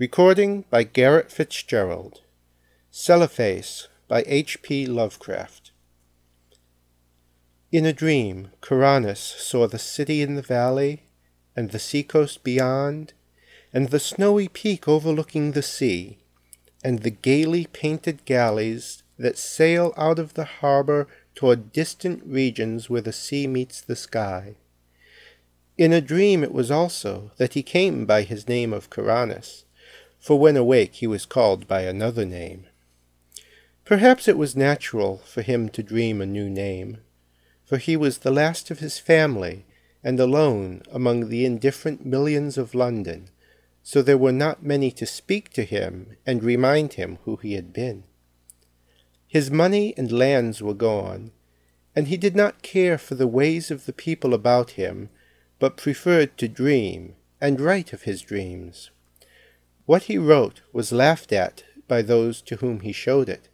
Recording by Garrett Fitzgerald. Celephaïs by H.P. Lovecraft. In a dream, Kuranes saw the city in the valley, and the seacoast beyond, and the snowy peak overlooking the sea, and the gaily painted galleys that sail out of the harbor toward distant regions where the sea meets the sky. In a dream it was also that he came by his name of Kuranes, for when awake he was called by another name. Perhaps it was natural for him to dream a new name, for he was the last of his family and alone among the indifferent millions of London, so there were not many to speak to him and remind him who he had been. His money and lands were gone, and he did not care for the ways of the people about him, but preferred to dream and write of his dreams. What he wrote was laughed at by those to whom he showed it,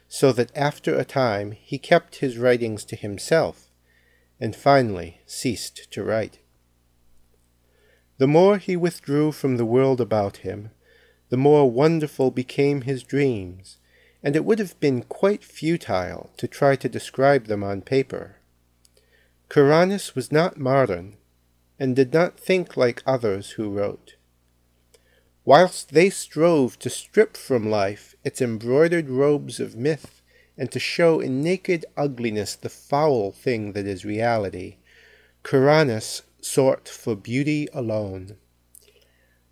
so that after a time he kept his writings to himself, and finally ceased to write. The more he withdrew from the world about him, the more wonderful became his dreams, and it would have been quite futile to try to describe them on paper. Kuranes was not modern, and did not think like others who wrote. Whilst they strove to strip from life its embroidered robes of myth, and to show in naked ugliness the foul thing that is reality, Kuranes sought for beauty alone.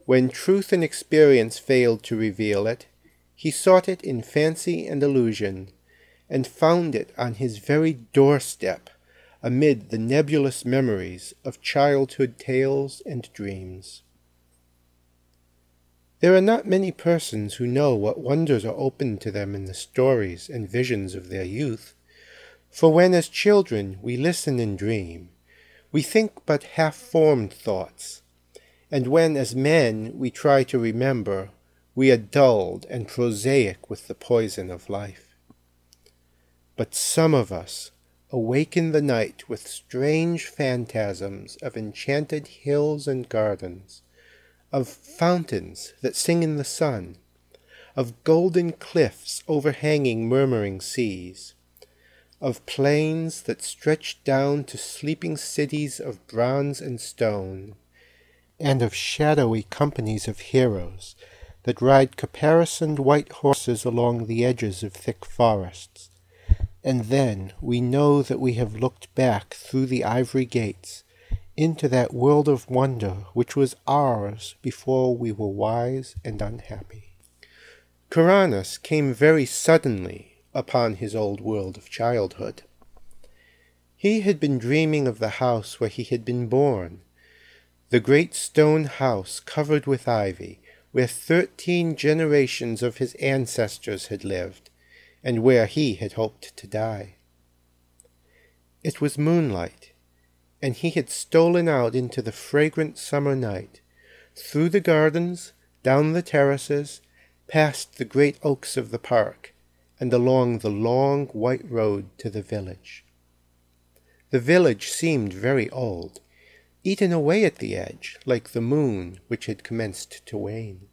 When truth and experience failed to reveal it, he sought it in fancy and illusion, and found it on his very doorstep, amid the nebulous memories of childhood tales and dreams. There are not many persons who know what wonders are opened to them in the stories and visions of their youth, for when as children we listen and dream, we think but half-formed thoughts, and when as men we try to remember, we are dulled and prosaic with the poison of life. But some of us awaken the night with strange phantasms of enchanted hills and gardens, of fountains that sing in the sun, of golden cliffs overhanging murmuring seas, of plains that stretch down to sleeping cities of bronze and stone, and of shadowy companies of heroes that ride caparisoned white horses along the edges of thick forests. And then we know that we have looked back through the ivory gates into that world of wonder which was ours before we were wise and unhappy. Kuranes came very suddenly upon his old world of childhood. He had been dreaming of the house where he had been born, the great stone house covered with ivy, where 13 generations of his ancestors had lived, and where he had hoped to die. It was moonlight, and he had stolen out into the fragrant summer night, through the gardens, down the terraces, past the great oaks of the park, and along the long white road to the village. The village seemed very old, eaten away at the edge, like the moon which had commenced to wane,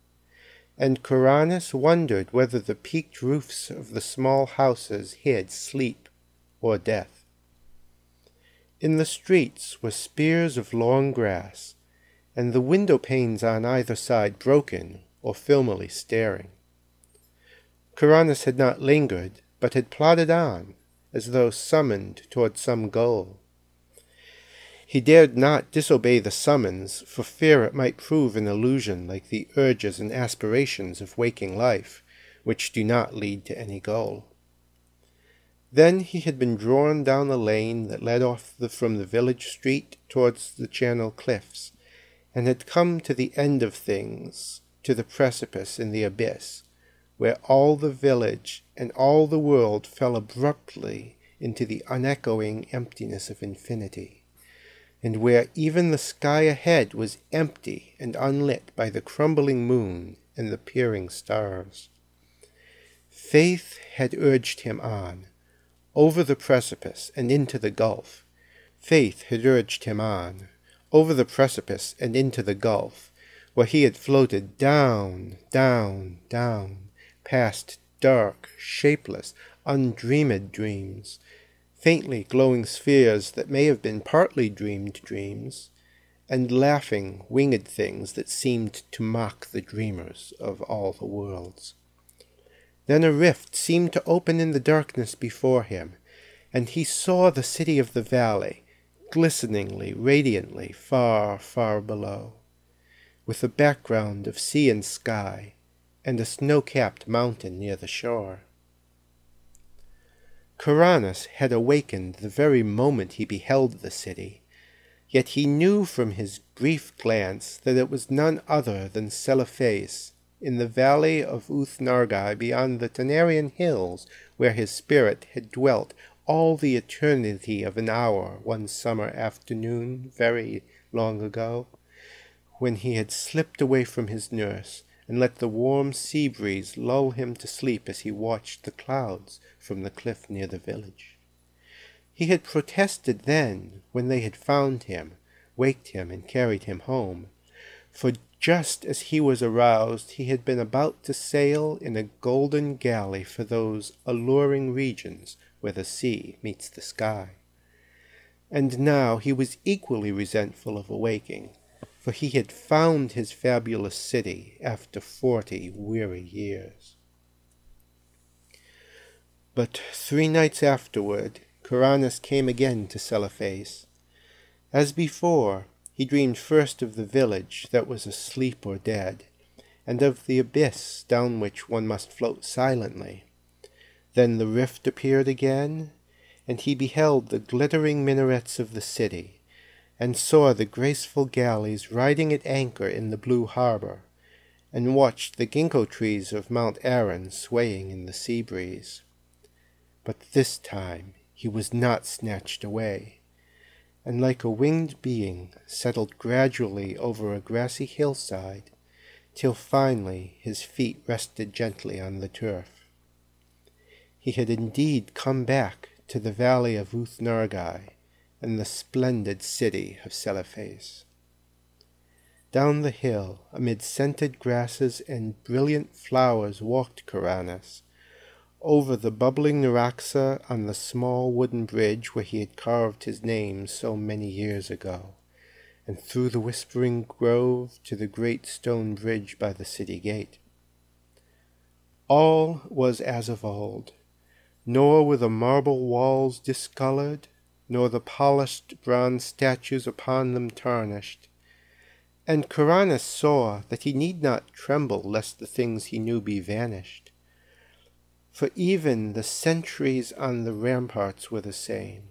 and Kuranes wondered whether the peaked roofs of the small houses hid sleep or death. In the streets were spears of long grass, and the window panes on either side broken or filmily staring. Kuranes had not lingered, but had plodded on, as though summoned toward some goal. He dared not disobey the summons, for fear it might prove an illusion like the urges and aspirations of waking life, which do not lead to any goal. Then he had been drawn down a lane that led off from the village street towards the Channel cliffs, and had come to the end of things, to the precipice in the abyss, where all the village and all the world fell abruptly into the unechoing emptiness of infinity, and where even the sky ahead was empty and unlit by the crumbling moon and the peering stars. Faith had urged him on, over the precipice and into the gulf. Faith had urged him on, over the precipice and into the gulf, where he had floated down, down, down, past dark, shapeless, undreamed dreams, faintly glowing spheres that may have been partly dreamed dreams, and laughing, winged things that seemed to mock the dreamers of all the worlds. Then a rift seemed to open in the darkness before him, and he saw the city of the valley, glisteningly, radiantly, far, far below, with a background of sea and sky, and a snow-capped mountain near the shore. Kuranes had awakened the very moment he beheld the city, yet he knew from his brief glance that it was none other than Celephaïs, in the valley of Ulthar beyond the Tanarian hills, where his spirit had dwelt all the eternity of an hour one summer afternoon very long ago, when he had slipped away from his nurse and let the warm sea breeze lull him to sleep as he watched the clouds from the cliff near the village. He had protested then, when they had found him, waked him, and carried him home, for just as he was aroused he had been about to sail in a golden galley for those alluring regions where the sea meets the sky. And now he was equally resentful of awaking, for he had found his fabulous city after 40 weary years. But 3 nights afterward, Kuranes came again to Celephaïs. As before, he dreamed first of the village that was asleep or dead, and of the abyss down which one must float silently. Then the rift appeared again, and he beheld the glittering minarets of the city, and saw the graceful galleys riding at anchor in the blue harbor, and watched the ginkgo trees of Mount Aran swaying in the sea breeze. But this time he was not snatched away, and like a winged being settled gradually over a grassy hillside, till finally his feet rested gently on the turf. He had indeed come back to the valley of Ulthar and the splendid city of Celephaïs. Down the hill, amid scented grasses and brilliant flowers, walked Kuranes, over the bubbling Naraxa on the small wooden bridge where he had carved his name so many years ago, and through the whispering grove to the great stone bridge by the city gate. All was as of old, nor were the marble walls discolored, nor the polished bronze statues upon them tarnished, and Kuranes saw that he need not tremble lest the things he knew be vanished, for even the sentries on the ramparts were the same,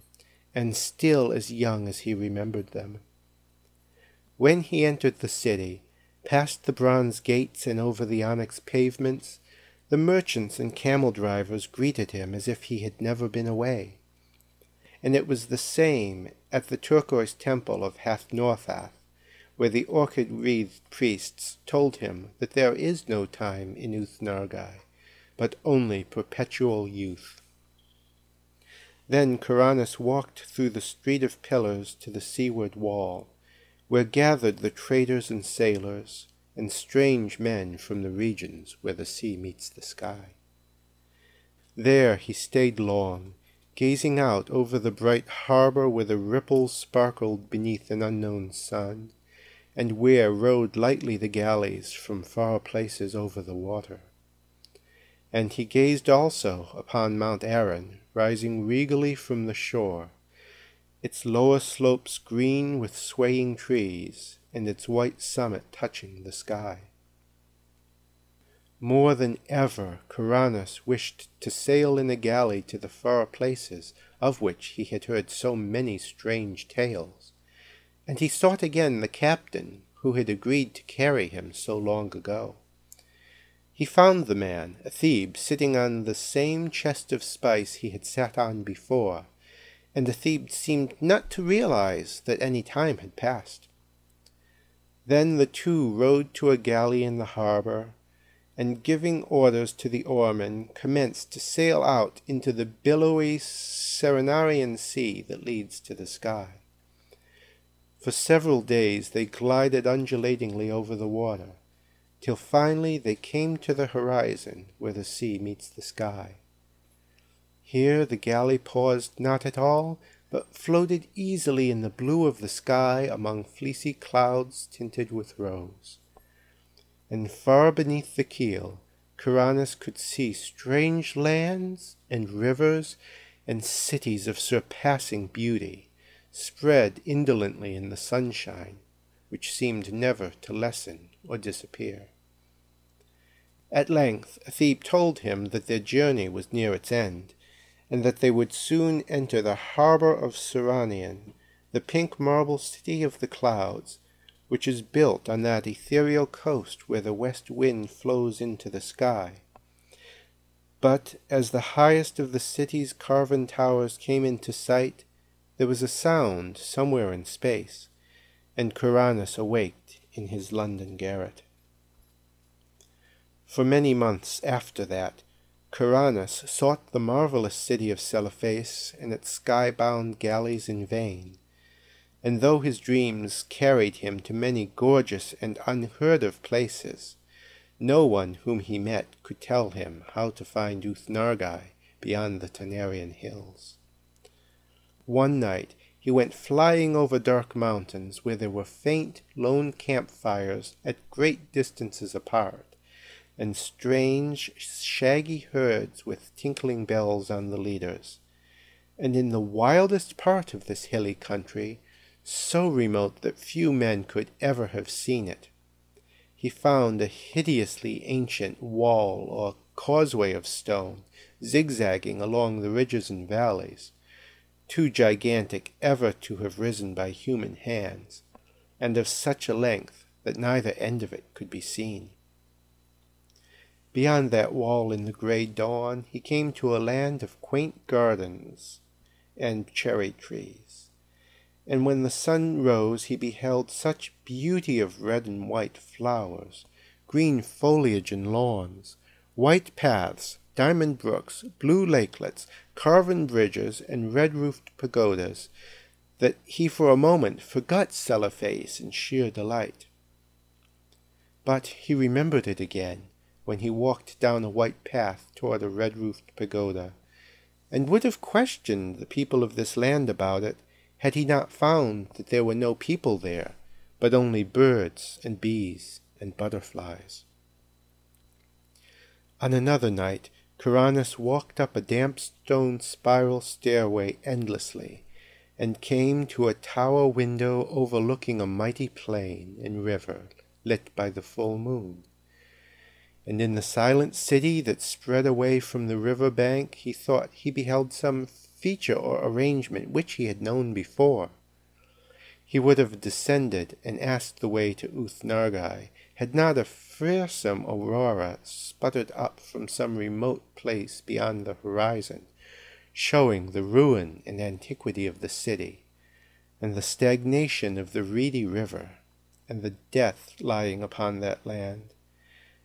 and still as young as he remembered them. When he entered the city, past the bronze gates and over the onyx pavements, the merchants and camel-drivers greeted him as if he had never been away. And it was the same at the turquoise temple of Hath-Northath, where the orchid-wreathed priests told him that there is no time in Ulthar, but only perpetual youth. Then Kuranes walked through the street of pillars to the seaward wall, where gathered the traders and sailors, and strange men from the regions where the sea meets the sky. There he stayed long, gazing out over the bright harbor where the ripples sparkled beneath an unknown sun, and where rode lightly the galleys from far places over the water. And he gazed also upon Mount Aran, rising regally from the shore, its lower slopes green with swaying trees, and its white summit touching the sky. More than ever Kuranes wished to sail in a galley to the far places of which he had heard so many strange tales, and he sought again the captain who had agreed to carry him so long ago. He found the man, a Thebe, sitting on the same chest of spice he had sat on before, and the Thebe seemed not to realize that any time had passed. Then the two rowed to a galley in the harbor, and giving orders to the oarmen, commenced to sail out into the billowy Serenarian sea that leads to the sky. For several days they glided undulatingly over the water, till finally they came to the horizon where the sea meets the sky. Here the galley paused not at all, but floated easily in the blue of the sky among fleecy clouds tinted with rose. And far beneath the keel, Kuranes could see strange lands and rivers and cities of surpassing beauty, spread indolently in the sunshine, which seemed never to lessen or disappear. At length Thebe told him that their journey was near its end, and that they would soon enter the harbor of Seranian, the pink marble city of the clouds, which is built on that ethereal coast where the west wind flows into the sky. But as the highest of the city's carven towers came into sight, there was a sound somewhere in space, and Kuranes awaked in his London garret. For many months after that, Kuranes sought the marvelous city of Celephaïs and its sky-bound galleys in vain, and though his dreams carried him to many gorgeous and unheard-of places, no one whom he met could tell him how to find Ulthar beyond the Tanarian hills. One night he went flying over dark mountains where there were faint, lone campfires at great distances apart, and strange, shaggy herds with tinkling bells on the leaders. And in the wildest part of this hilly country, so remote that few men could ever have seen it, he found a hideously ancient wall or causeway of stone, zigzagging along the ridges and valleys, too gigantic ever to have risen by human hands, and of such a length that neither end of it could be seen. Beyond that wall in the grey dawn he came to a land of quaint gardens and cherry trees, and when the sun rose he beheld such beauty of red and white flowers, green foliage and lawns, white paths, diamond brooks, blue lakelets, carven bridges, and red-roofed pagodas, that he for a moment forgot Celephaïs in sheer delight. But he remembered it again when he walked down a white path toward a red-roofed pagoda, and would have questioned the people of this land about it, had he not found that there were no people there, but only birds and bees and butterflies. On another night, Kuranes walked up a damp stone spiral stairway endlessly, and came to a tower window overlooking a mighty plain and river lit by the full moon. And in the silent city that spread away from the river bank he thought he beheld some feature or arrangement which he had known before. He would have descended and asked the way to Ulthar, had not a fearsome aurora sputtered up from some remote place beyond the horizon, showing the ruin and antiquity of the city, and the stagnation of the reedy river, and the death lying upon that land,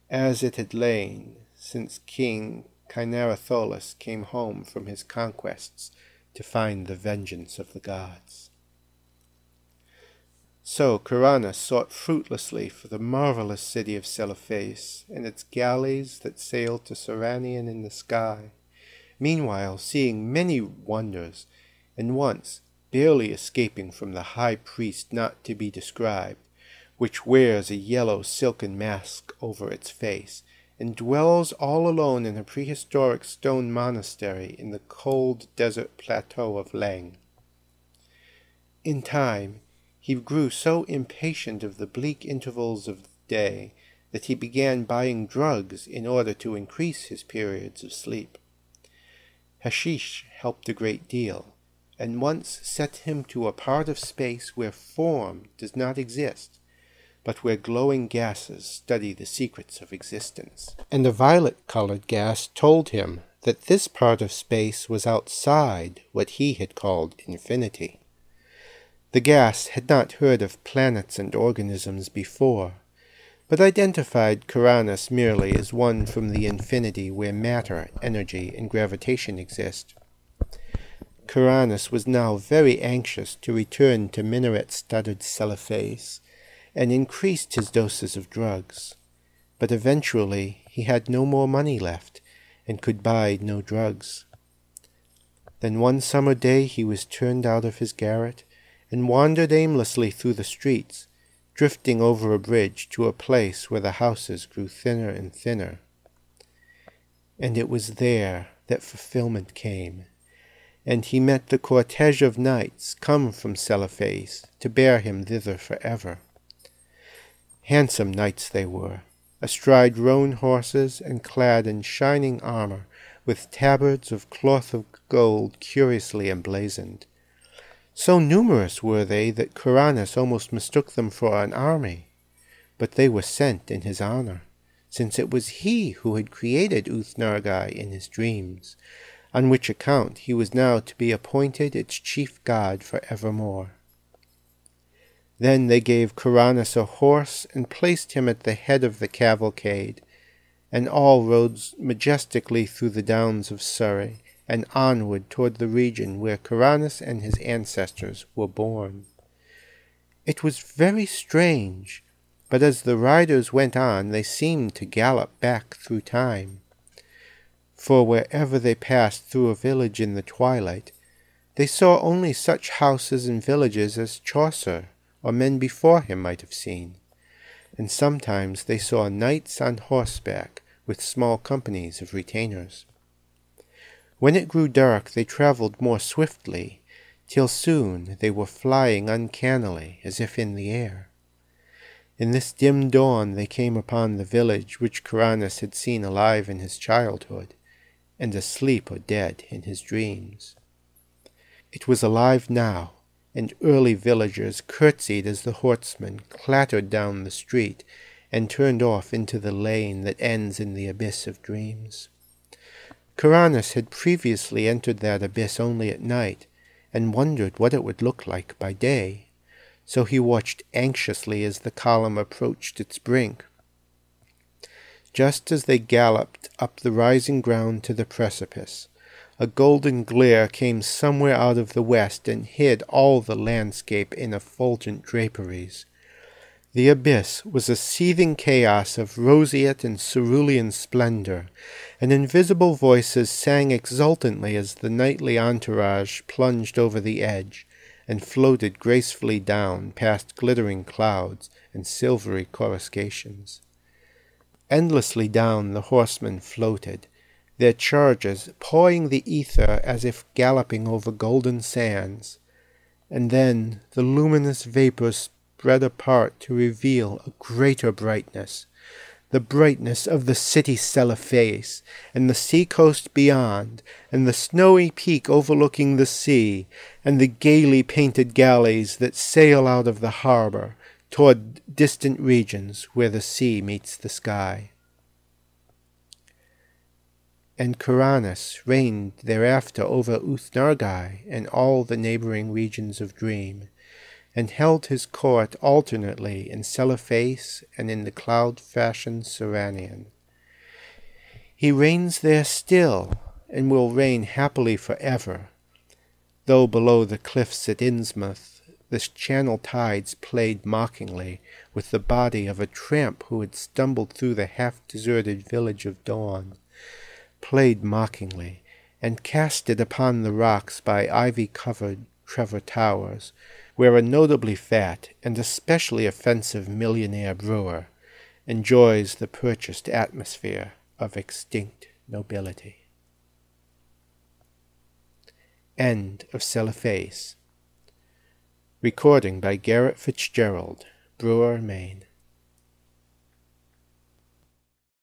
as it had lain since King Kynaratholis came home from his conquests to find the vengeance of the gods. So Kuranes sought fruitlessly for the marvelous city of Celephaïs and its galleys that sailed to Seranian in the sky, meanwhile seeing many wonders, and once barely escaping from the high priest not to be described, which wears a yellow silken mask over its face, and dwells all alone in a prehistoric stone monastery in the cold desert plateau of Leng. In time, he grew so impatient of the bleak intervals of the day that he began buying drugs in order to increase his periods of sleep. Hashish helped a great deal, and once set him to a part of space where form does not exist, but where glowing gases study the secrets of existence. And a violet-colored gas told him that this part of space was outside what he had called infinity. The gas had not heard of planets and organisms before, but identified Kuranes merely as one from the infinity where matter, energy, and gravitation exist. Kuranes was now very anxious to return to minaret-studded Celephaïs, and increased his doses of drugs. But eventually he had no more money left, and could buy no drugs. Then one summer day he was turned out of his garret, and wandered aimlessly through the streets, drifting over a bridge to a place where the houses grew thinner and thinner. And it was there that fulfillment came, and he met the cortege of knights come from Celephaïs to bear him thither forever. Handsome knights they were, astride roan horses and clad in shining armor, with tabards of cloth of gold curiously emblazoned. So numerous were they that Kuranes almost mistook them for an army, but they were sent in his honor, since it was he who had created Ulthar in his dreams, on which account he was now to be appointed its chief god for evermore. Then they gave Kuranes a horse and placed him at the head of the cavalcade, and all rode majestically through the downs of Surrey and onward toward the region where Kuranes and his ancestors were born. It was very strange, but as the riders went on they seemed to gallop back through time. For wherever they passed through a village in the twilight, they saw only such houses and villages as Chaucer or men before him might have seen, and sometimes they saw knights on horseback with small companies of retainers. When it grew dark they travelled more swiftly, till soon they were flying uncannily as if in the air. In this dim dawn they came upon the village which Kuranes had seen alive in his childhood, and asleep or dead in his dreams. It was alive now, and early villagers curtsied as the horsemen clattered down the street and turned off into the lane that ends in the abyss of dreams. Kuranes had previously entered that abyss only at night, and wondered what it would look like by day, so he watched anxiously as the column approached its brink. Just as they galloped up the rising ground to the precipice, a golden glare came somewhere out of the west and hid all the landscape in effulgent draperies. The abyss was a seething chaos of roseate and cerulean splendor, and invisible voices sang exultantly as the knightly entourage plunged over the edge and floated gracefully down past glittering clouds and silvery coruscations. Endlessly down the horsemen floated, their chargers pawing the ether as if galloping over golden sands, and then the luminous vapors spread apart to reveal a greater brightness, the brightness of the city Celephaïs, and the sea-coast beyond, and the snowy peak overlooking the sea, and the gaily painted galleys that sail out of the harbor toward distant regions where the sea meets the sky. And Kuranes reigned thereafter over Ulthar and all the neighboring regions of dream, and held his court alternately in Celephaïs and in the cloud-fashioned Seranian. He reigns there still, and will reign happily forever, though below the cliffs at Innsmouth the channel tides played mockingly with the body of a tramp who had stumbled through the half-deserted village of Dawn, played mockingly, and cast it upon the rocks by ivy-covered Trevor Towers, where a notably fat and especially offensive millionaire brewer enjoys the purchased atmosphere of extinct nobility. End of Celephaïs. Recording by Garrett Fitzgerald, Brewer, Maine.